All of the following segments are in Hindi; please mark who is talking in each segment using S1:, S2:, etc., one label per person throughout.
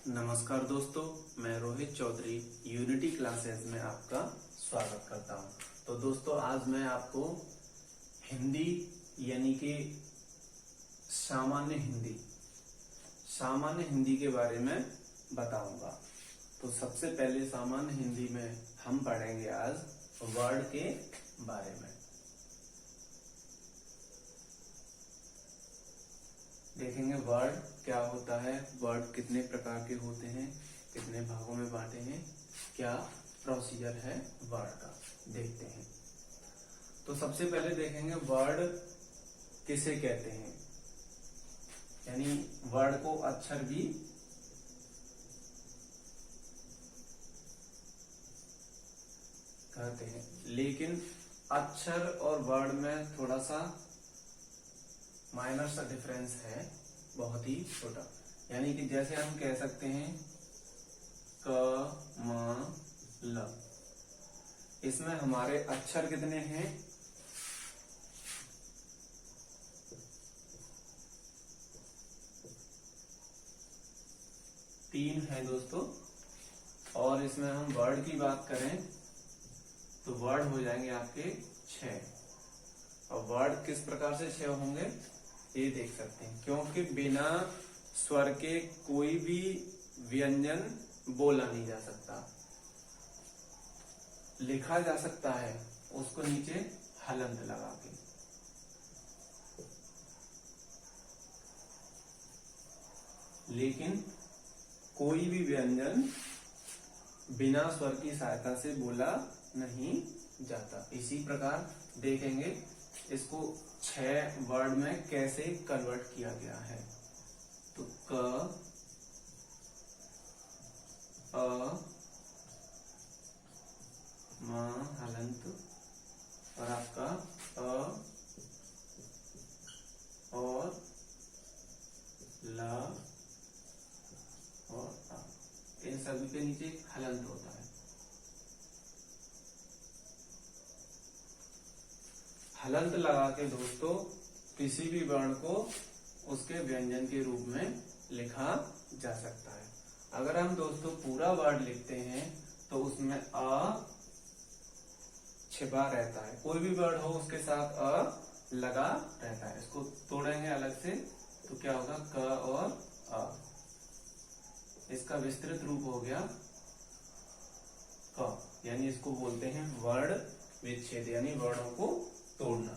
S1: नमस्कार दोस्तों, मैं रोहित चौधरी यूनिटी क्लासेस में आपका स्वागत करता हूं। तो दोस्तों, आज मैं आपको हिंदी यानी कि सामान्य हिंदी के बारे में बताऊंगा। तो सबसे पहले सामान्य हिंदी में हम पढ़ेंगे आज वर्ड के बारे में। देखेंगे वर्ड क्या होता है, वर्ड कितने प्रकार के होते हैं, कितने भागों में बांटे हैं, क्या प्रोसीजर है वर्ड का, देखते हैं। तो सबसे पहले देखेंगे वर्ड किसे कहते हैं, यानी वर्ड को अक्षर भी कहते हैं, लेकिन अक्षर और वर्ड में थोड़ा सा माइनर सा डिफरेंस है, बहुत ही छोटा। यानी कि जैसे हम कह सकते हैं क म ल, इसमें हमारे अक्षर कितने हैं, तीन है दोस्तों। और इसमें हम वर्ड की बात करें तो वर्ड हो जाएंगे आपके 6। और वर्ड किस प्रकार से 6 होंगे ये देख सकते हैं, क्योंकि बिना स्वर के कोई भी व्यंजन बोला नहीं जा सकता। लिखा जा सकता है उसको नीचे हलंत लगा के, लेकिन कोई भी व्यंजन बिना स्वर की सहायता से बोला नहीं जाता। इसी प्रकार देखेंगे इसको 6 वर्ड में कैसे कन्वर्ट किया गया है। तो क, अ, म हलंत और आपका अ और ल और आ, इन सभी के नीचे हलंत होता है। हलंत लगा के दोस्तों किसी भी वर्ण को उसके व्यंजन के रूप में लिखा जा सकता है। अगर हम दोस्तों पूरा वर्ड लिखते हैं तो उसमें अ छिपा रहता है, कोई भी वर्ड हो उसके साथ अ लगा रहता है। इसको तोड़ेंगे अलग से तो क्या होगा, क और अ। इसका विस्तृत रूप हो गया क, यानी इसको बोलते हैं वर्ण विच्छेद, यानी वर्णों को तोड़ना।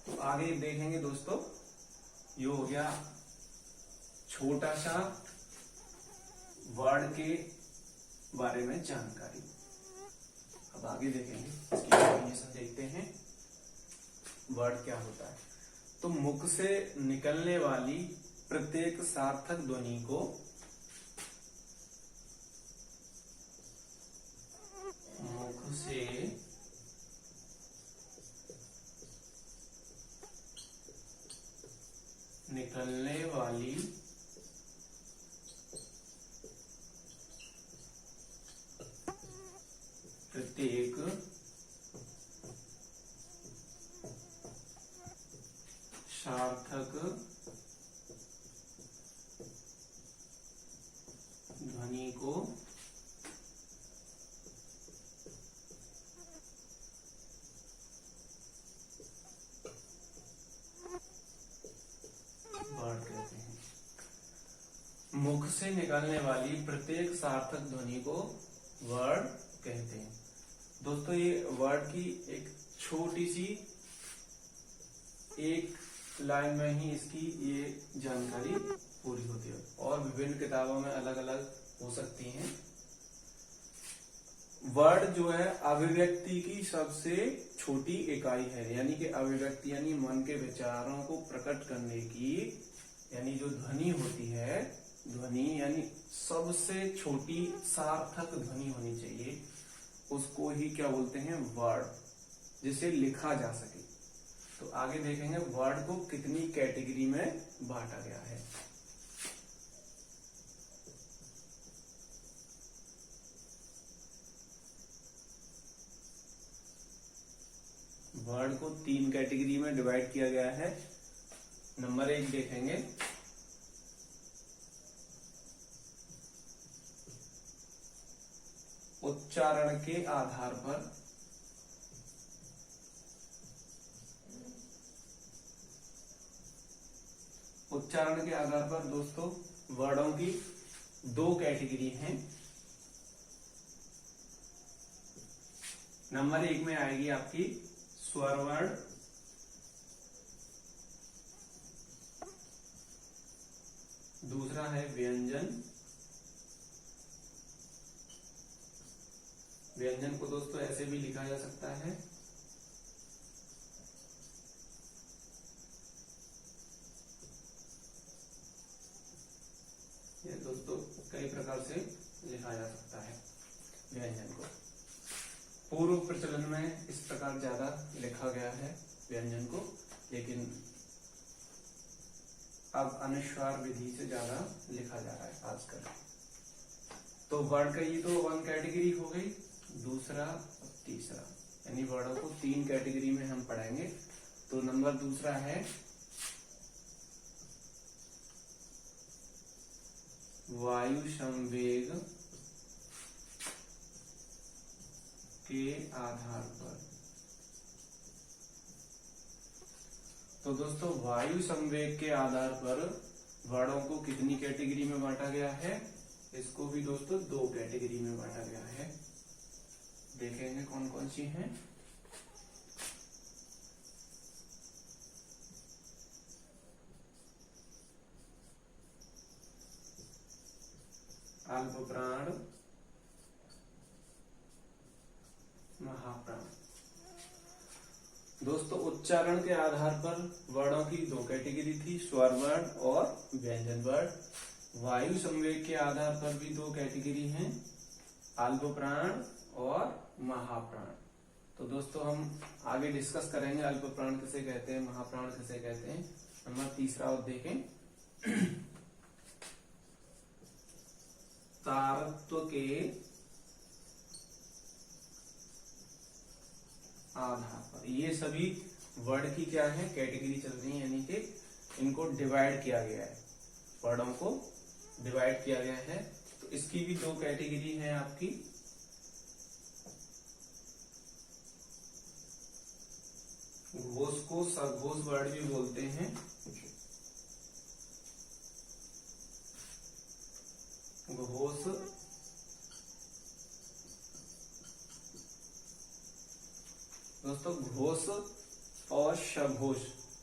S1: तो आगे देखेंगे दोस्तों, ये हो गया छोटा सा वर्ड के बारे में जानकारी। अब आगे देखेंगे, इसकी डेफिनेशन देखते हैं वर्ड क्या होता है। तो मुख से निकलने वाली प्रत्येक सार्थक ध्वनि को मुख से निकलने वाली प्रत्येक सार्थक ध्वनि को वर्ड कहते हैं। मुख से निकलने वाली प्रत्येक सार्थक ध्वनि को वर्ड कहते हैं। दोस्तों, ये वर्ड की एक छोटी सी एक लाइन में ही इसकी ये जानकारी पूरी होती है, और विभिन्न किताबों में अलग अलग हो सकती हैं। वर्ड जो है अभिव्यक्ति की सबसे छोटी इकाई है, यानी कि अभिव्यक्ति यानी मन के विचारों को प्रकट करने की, यानी जो ध्वनि होती है, ध्वनि यानी सबसे छोटी सार्थक ध्वनि होनी चाहिए, उसको ही क्या बोलते हैं, वर्ड, जिसे लिखा जा सके। तो आगे देखेंगे वर्ड को कितनी कैटेगरी में बांटा गया है। वर्ड को 3 कैटेगरी में डिवाइड किया गया है। नंबर 1 देखेंगे उच्चारण के आधार पर दोस्तों वर्डों की दो कैटेगरी हैं। नंबर 1 में आएगी आपकी स्वर वर्ण, दूसरा है व्यंजन। व्यंजन को दोस्तों ऐसे भी लिखा जा सकता है, ये दोस्तों कई प्रकार से लिखा जा सकता है व्यंजन को। पूर्व प्रचलन में इस प्रकार ज्यादा लिखा गया है व्यंजन को, लेकिन अब अनुस्वार विधि से ज्यादा लिखा जा रहा है आजकल। तो वर्ड का ये तो 1 कैटेगरी हो गई, दूसरा और तीसरा, यानी वर्डों को 3 कैटेगरी में हम पढ़ेंगे। तो नंबर दूसरा है वायु संवेग के आधार पर। तो दोस्तों वायु संवेग के आधार पर वर्डों को कितनी कैटेगरी में बांटा गया है? इसको भी दोस्तों 2 कैटेगरी में बांटा गया है। देखेंगे कौन कौन सी हैं। अल्प प्राण, महाप्राण। दोस्तों उच्चारण के आधार पर वर्णों की 2 कैटेगरी थी, स्वर वर्ण और व्यंजन वर्ण। वायु संवेग के आधार पर भी 2 कैटेगरी हैं, अल्प प्राण और महाप्राण। तो दोस्तों हम आगे डिस्कस करेंगे अल्प प्राण किसे कहते हैं, महाप्राण किसे कहते हैं। नंबर तीसरा और देखें, तारत्व के आधार पर। ये सभी वर्ड की क्या है, कैटेगरी चल रही है, यानी कि इनको डिवाइड किया गया है, वर्डों को डिवाइड किया गया है। तो इसकी भी 2 कैटेगरी है आपकी। घोष को सघोष वर्ड भी बोलते हैं। घोष दोस्तों, घोष और सघोष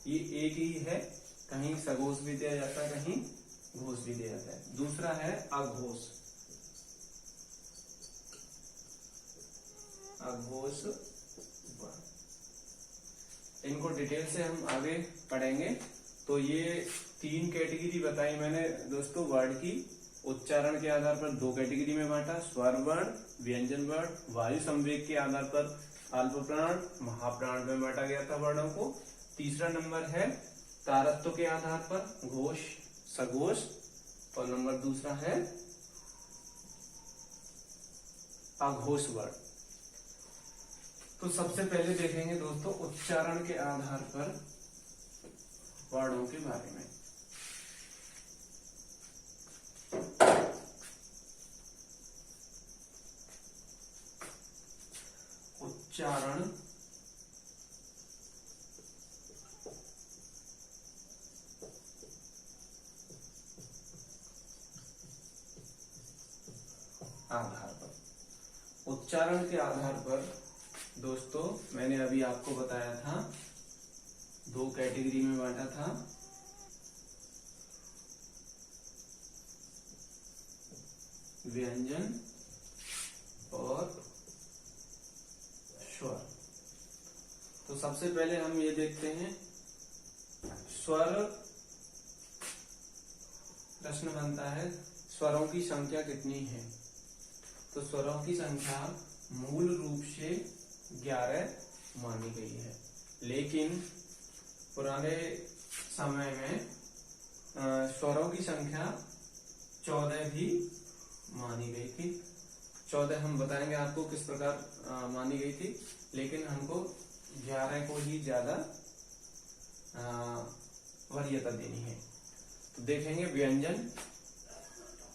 S1: ये एक ही है, कहीं सघोष भी दिया जाता है, कहीं घोष भी दिया जाता है। दूसरा है अघोष। अघोष इनको डिटेल से हम आगे पढ़ेंगे। तो ये 3 कैटेगरी बताई मैंने दोस्तों वर्ड की। उच्चारण के आधार पर 2 कैटेगरी में बांटा, स्वर वर्ण, व्यंजन वर्ण। वायु संवेग के आधार पर अल्प प्राण, महाप्राण में बांटा गया था वर्णों को। तीसरा नंबर है तारत्व के आधार पर घोष, सघोष। और नंबर दूसरा है अघोष वर्ण। तो सबसे पहले देखेंगे दोस्तों उच्चारण के आधार पर वर्णों के बारे में। उच्चारण आधार पर। उच्चारण के आधार पर दोस्तों मैंने अभी आपको बताया था 2 कैटेगरी में बांटा था, व्यंजन और स्वर। तो सबसे पहले हम ये देखते हैं स्वर। प्रश्न बनता है स्वरों की संख्या कितनी है? तो स्वरों की संख्या मूल रूप से 11 मानी गई है, लेकिन पुराने समय में स्वरों की संख्या 14 भी मानी गई थी। 14 हम बताएंगे आपको किस प्रकार मानी गई थी, लेकिन हमको 11 को ही ज्यादा वरीयता देनी है। तो देखेंगे व्यंजन।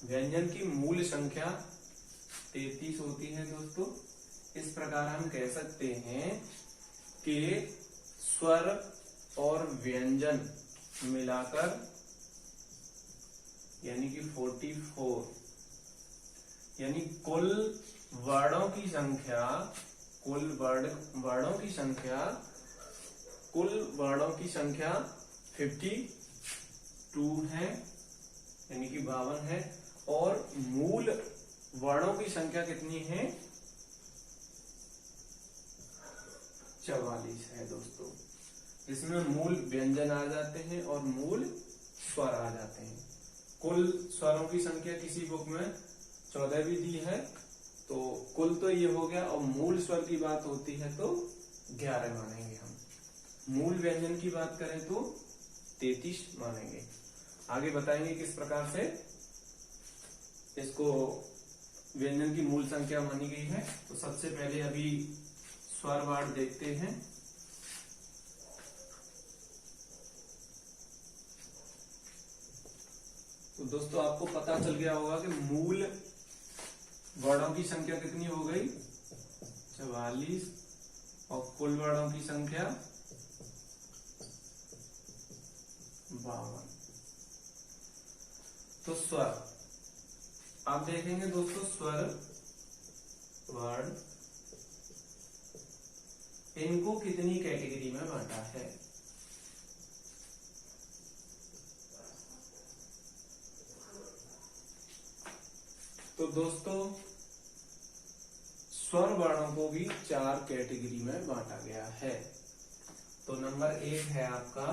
S1: व्यंजन की मूल संख्या 33 होती है दोस्तों। इस प्रकार हम कह सकते हैं कि स्वर और व्यंजन मिलाकर यानी कि 44, यानी कुल वर्णों की संख्या, कुल वर्णों की संख्या 52 है, यानी कि 52 है। और मूल वर्णों की संख्या कितनी है? 44 है दोस्तों। इसमें मूल व्यंजन आ जाते हैं और मूल स्वर आ जाते हैं। कुल स्वरों की संख्या किसी बुक में 14 भी दी है, तो कुल तो ये हो गया, और मूल स्वर की बात होती है तो 11 मानेंगे हम। मूल व्यंजन की बात करें तो 33 मानेंगे। आगे बताएंगे किस प्रकार से इसको व्यंजन की मूल संख्या मानी गई है। तो सबसे पहले अभी स्वर वार्ड देखते हैं। तो दोस्तों आपको पता चल गया होगा कि मूल वर्णों की संख्या कितनी हो गई? 44, और कुल वर्णों की संख्या 52। तो स्वर आप देखेंगे दोस्तों, स्वर वर्ण इनको कितनी कैटेगरी में बांटा है? तो दोस्तों स्वर वर्णों को भी 4 कैटेगरी में बांटा गया है। तो नंबर 1 है आपका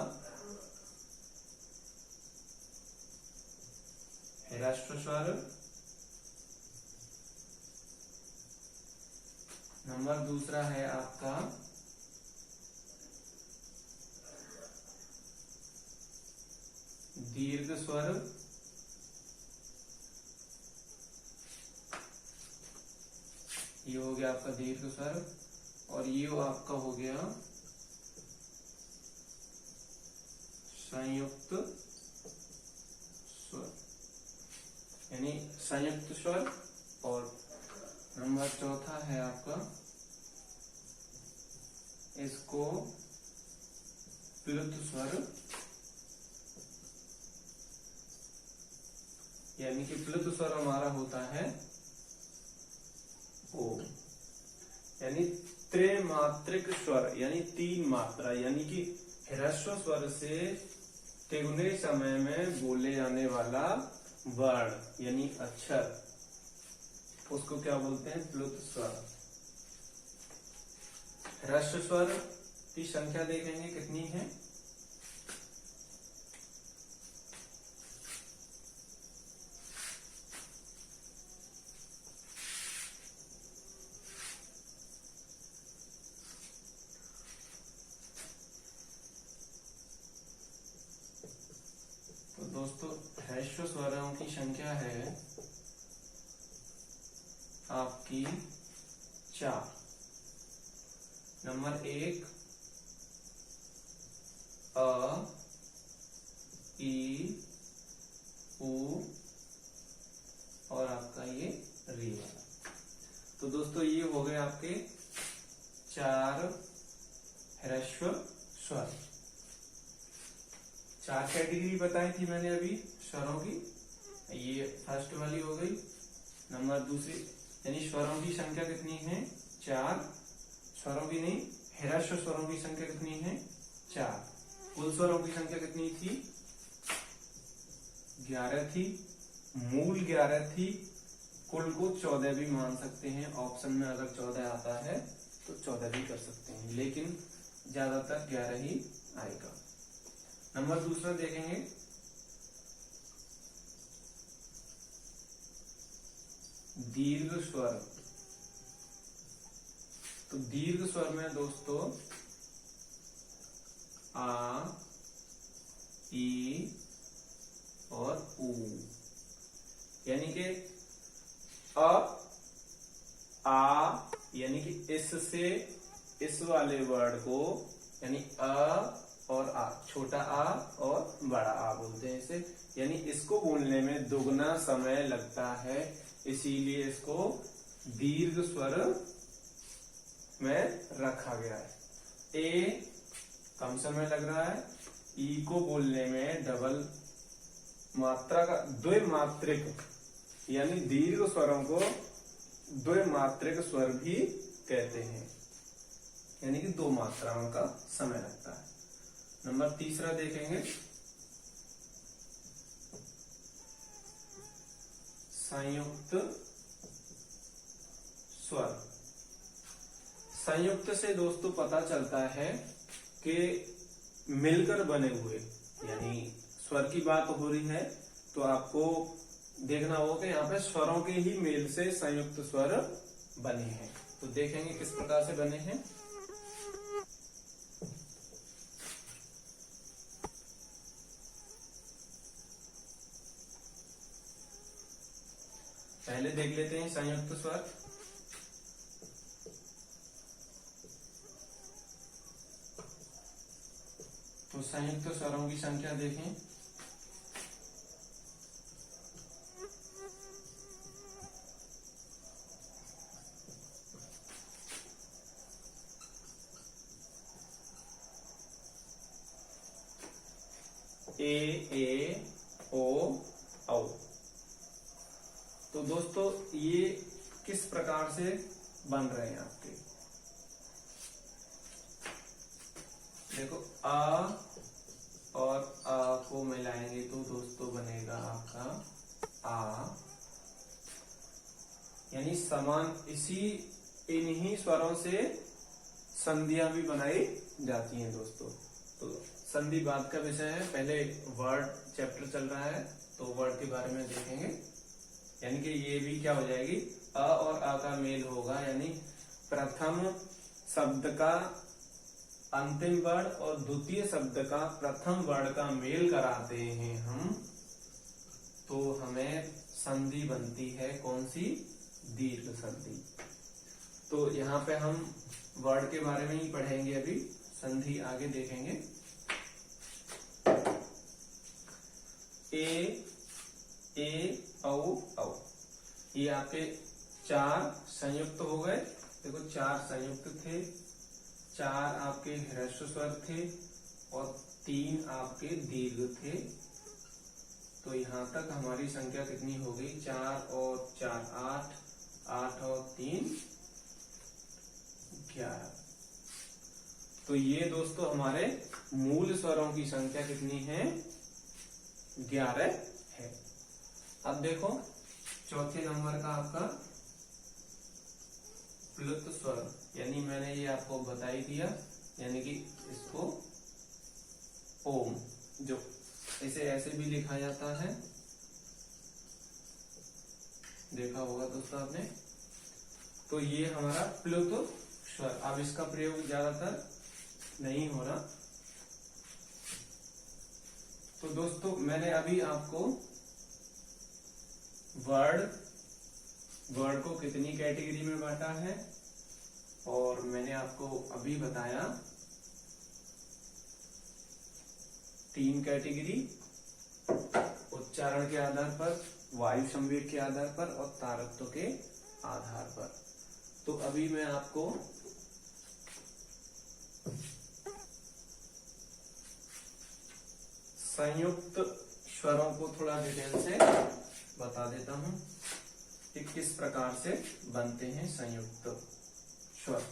S1: ह्रस्व स्वर, नंबर दूसरा है आपका दीर्घ स्वर, ये हो गया आपका दीर्घ स्वर, और ये आपका हो गया संयुक्त स्वर, यानी संयुक्त स्वर। और नंबर चौथा है आपका इसको प्लुत स्वर, यानी कि प्लुत स्वर हमारा होता है ओ, यानी त्रैमात्रिक स्वर, यानी 3 मात्रा, यानी कि ह्रस्व स्वर से तिगुने समय में बोले जाने वाला वर्ण यानी अक्षर, उसको क्या बोलते हैं? प्लुत स्वर। ह्रस्व स्वर की संख्या देखेंगे कितनी है? तो दोस्तों ह्रस्व स्वरों की संख्या है आपकी 4। नंबर 1 अ, ई, उ, और आपका ये री वाला। तो दोस्तों ये हो गए आपके 4 ह्रस्व स्वर। 4 कैटेगरी बताई थी मैंने अभी स्वरों की, ये फर्स्ट वाली हो गई। नंबर दूसरी, यानी स्वरों की संख्या कितनी है? 4। स्वरों की नहीं, ह्रस्व स्वरों की संख्या कितनी है? 4। कुल स्वरों की संख्या कितनी थी? 11 थी। मूल 11 थी। कुल को 14 भी मान सकते हैं। ऑप्शन में अगर 14 आता है तो 14 भी कर सकते हैं, लेकिन ज्यादातर 11 ही आएगा। नंबर दूसरा देखेंगे, दीर्घ स्वर। तो दीर्घ स्वर में दोस्तों आ, ई और उ, यानी कि अ, आ, यानी कि इससे इस वाले वर्ड को, यानी अ और आ, छोटा आ और बड़ा आ बोलते हैं इसे, यानी इसको बोलने में दुगना समय लगता है, इसीलिए इसको दीर्घ स्वर में रखा गया है। ए कम समय लग रहा है, ई को बोलने में डबल मात्रा का द्विमात्रिक यानी दीर्घ स्वरों को द्विमात्रिक स्वर भी कहते हैं, यानी कि दो मात्राओं का समय लगता है। नंबर तीसरा देखेंगे संयुक्त स्वर। संयुक्त से दोस्तों पता चलता है कि मिलकर बने हुए, यानी स्वर की बात हो रही है तो आपको देखना होगा कि यहाँ पे स्वरों के ही मेल से संयुक्त स्वर बने हैं। तो देखेंगे किस प्रकार से बने हैं। पहले देख लेते हैं संयुक्त स्वर। तो संयुक्त स्वरों की संख्या देखें, ए ओ औ। तो दोस्तों ये किस प्रकार से बन रहे हैं आपके, देखो आ और आ को मिलाएंगे तो दोस्तों बनेगा आपका आ, यानी समान इन्हीं स्वरों से संधियां भी बनाई जाती हैं दोस्तों। तो संधि बात का विषय है, पहले वर्ड चैप्टर चल रहा है तो वर्ड के बारे में देखेंगे, यानी कि ये भी क्या हो जाएगी, अ और आ का मेल होगा, यानी प्रथम शब्द का अंतिम वर्ण और द्वितीय शब्द का प्रथम वर्ण का मेल कराते हैं हम, तो हमें संधि बनती है कौन सी, दीर्घ संधि। तो यहाँ पे हम वर्ड के बारे में ही पढ़ेंगे, अभी संधि आगे देखेंगे। ए औ औ, ये आपके चार संयुक्त हो गए। देखो चार संयुक्त थे, चार आपके ह्रस्व स्वर थे और तीन आपके दीर्घ थे। तो यहाँ तक हमारी संख्या कितनी हो गई, 4 और 4 8, 8 और 3 11। तो ये दोस्तों हमारे मूल स्वरों की संख्या कितनी है, 11 है। अब देखो चौथे नंबर का आपका प्लुत स्वर, यानी मैंने ये आपको बता ही दिया, यानी कि इसको ओम, जो इसे ऐसे भी लिखा जाता है, देखा होगा दोस्तों आपने। तो ये हमारा प्लुत स्वर। अब इसका प्रयोग ज्यादातर नहीं हो रहा। तो दोस्तों मैंने अभी आपको वर्ड को कितनी कैटेगरी में बांटा है, और मैंने आपको अभी बताया 3 कैटेगरी, उच्चारण के आधार पर, वायु संवेग के आधार पर और तारत्व के आधार पर। तो अभी मैं आपको संयुक्त स्वरों को थोड़ा डिटेल से बता देता हूं कि किस प्रकार से बनते हैं संयुक्त स्वर।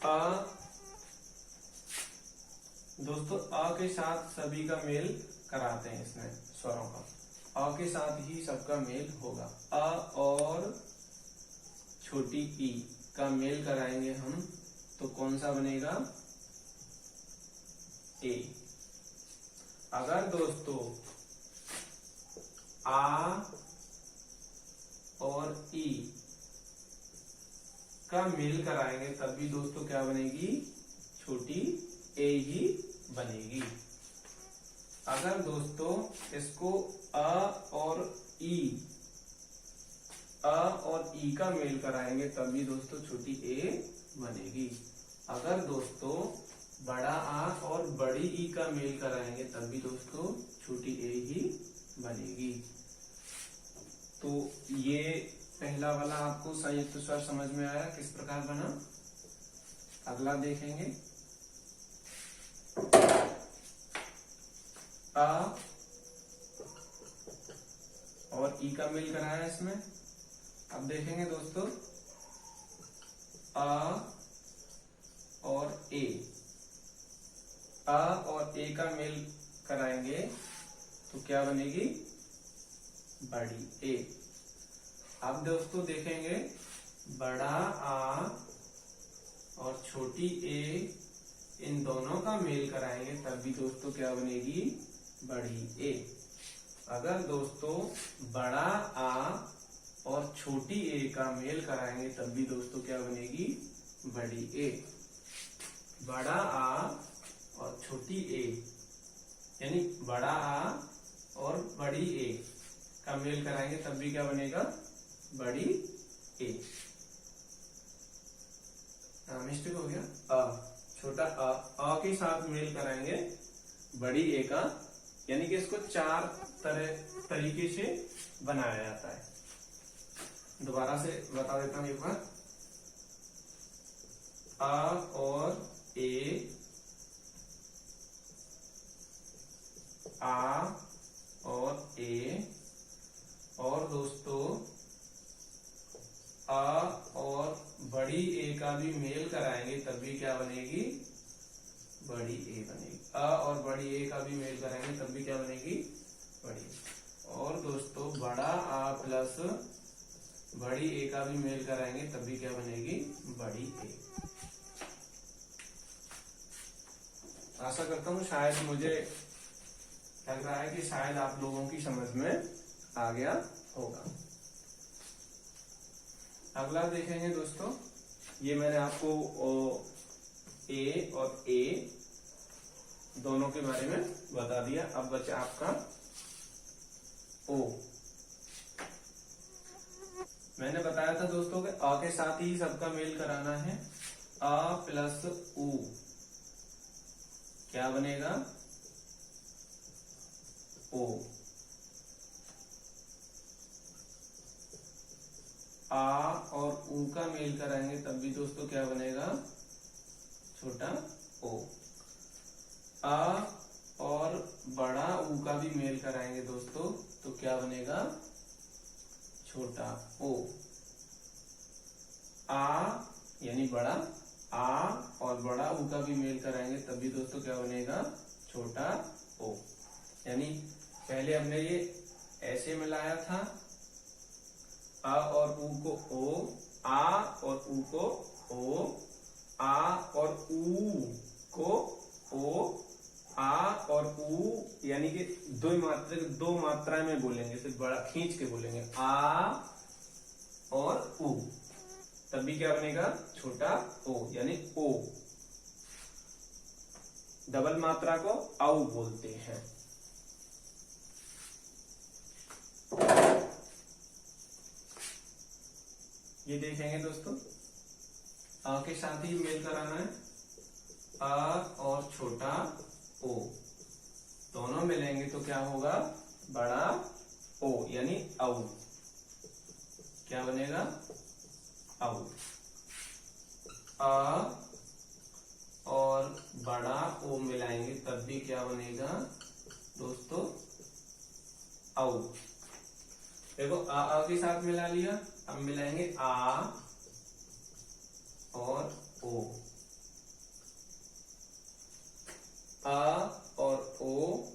S1: आ, दोस्तों आ के साथ सभी का मेल कराते हैं, इसमें स्वरों का आ के साथ ही सबका मेल होगा। आ और छोटी ई का मेल कराएंगे हम, तो कौन सा बनेगा, ए। अगर दोस्तों आ और ई का मेल कराएंगे तब भी दोस्तों क्या बनेगी, छोटी ए ही बनेगी। अगर दोस्तों इसको अ और ई का मेल कराएंगे तब भी दोस्तों छोटी ए बनेगी। अगर दोस्तों बड़ा आ और बड़ी ई का मेल कराएंगे तब भी दोस्तों छोटी ए ही बनेगी। तो ये पहला वाला आपको संयुक्त स्वर समझ में आया किस प्रकार बना। अगला देखेंगे, आ और ई का मेल कराया इसमें। अब देखेंगे दोस्तों आ और ए, आ और ए का मेल कराएंगे तो क्या बनेगी, बड़ी ए। अब दोस्तों देखेंगे बड़ा आ और छोटी ए, इन दोनों का मेल कराएंगे तब भी दोस्तों क्या बनेगी, बड़ी ए। अगर दोस्तों बड़ा आ और छोटी ए का मेल कराएंगे तब भी दोस्तों क्या बनेगी, बड़ी ए। बड़ा आ और छोटी ए यानी बड़ा आ और बड़ी ए का मेल कराएंगे तब भी क्या बनेगा, बड़ी ए। मिस्टेक हो गया, छोटा अ के साथ मेल कराएंगे बड़ी ए का, यानी कि इसको 4 तरीके से बनाया जाता है। दोबारा से बता देता हूं एक बार, आ और ए, आ और ए, और दोस्तों आ और बड़ी ए का भी मेल कराएंगे तब भी क्या बनेगी, बड़ी ए बनेगी। आ और बड़ी ए का भी मेल कराएंगे तब भी क्या बनेगी, बड़ी। और दोस्तों बड़ा आ प्लस बड़ी ए का भी मेल कराएंगे तब भी क्या बनेगी, बड़ी ए। आशा करता हूँ शायद मुझे लग रहा है कि शायद आप लोगों की समझ में आ गया होगा। अगला देखेंगे दोस्तों, ये मैंने आपको ए और ए दोनों के बारे में बता दिया। अब बचा आपका ओ। मैंने बताया था दोस्तों कि आ के साथ ही सबका मेल कराना है। आ प्लस उ क्या बनेगा, ओ। आ और उ का मेल कराएंगे तब भी दोस्तों क्या बनेगा, छोटा ओ। आ और बड़ा ऊ का भी मेल कराएंगे दोस्तों तो क्या बनेगा, छोटा ओ। आ यानी बड़ा, आ और बड़ा ऊ का भी मेल कराएंगे तब भी दोस्तों क्या बनेगा, छोटा ओ। यानी पहले हमने ये ऐसे मिलाया था, आ और ऊ को ओ, आ और ऊ को ओ, आ और ऊ को ओ, आ और ऊ यानी कि दो मात्रा में बोलेंगे, सिर्फ बड़ा खींच के बोलेंगे, आ और ऊ, तब भी क्या बनेगा, छोटा ओ यानी ओ। डबल मात्रा को आउ बोलते हैं। ये देखेंगे दोस्तों, आ के साथ ही मेल कराना है, आ और छोटा ओ दोनों मिलेंगे तो क्या होगा, बड़ा ओ यानी आउ। क्या बनेगा, आउ। आ और बड़ा ओ मिलाएंगे तब भी क्या बनेगा दोस्तों, आउ। देखो आ के साथ मिला लिया, अब मिलाएंगे आ और ओ, आ और ओ,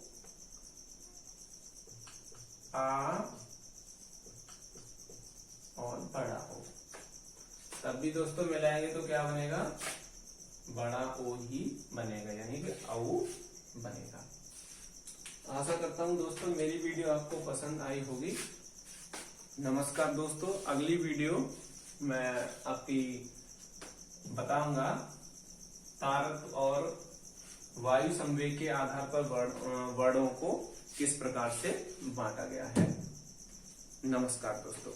S1: आ और बड़ा ओ, तब भी दोस्तों मिलाएंगे तो क्या बनेगा, बड़ा ओ ही बनेगा यानी कि आउ बनेगा। आशा करता हूं दोस्तों मेरी वीडियो आपको पसंद आई होगी। नमस्कार दोस्तों, अगली वीडियो मैं आपकी बताऊंगा तारक और वायु संवेग के आधार पर वर्णों को किस प्रकार से बांटा गया है। नमस्कार दोस्तों।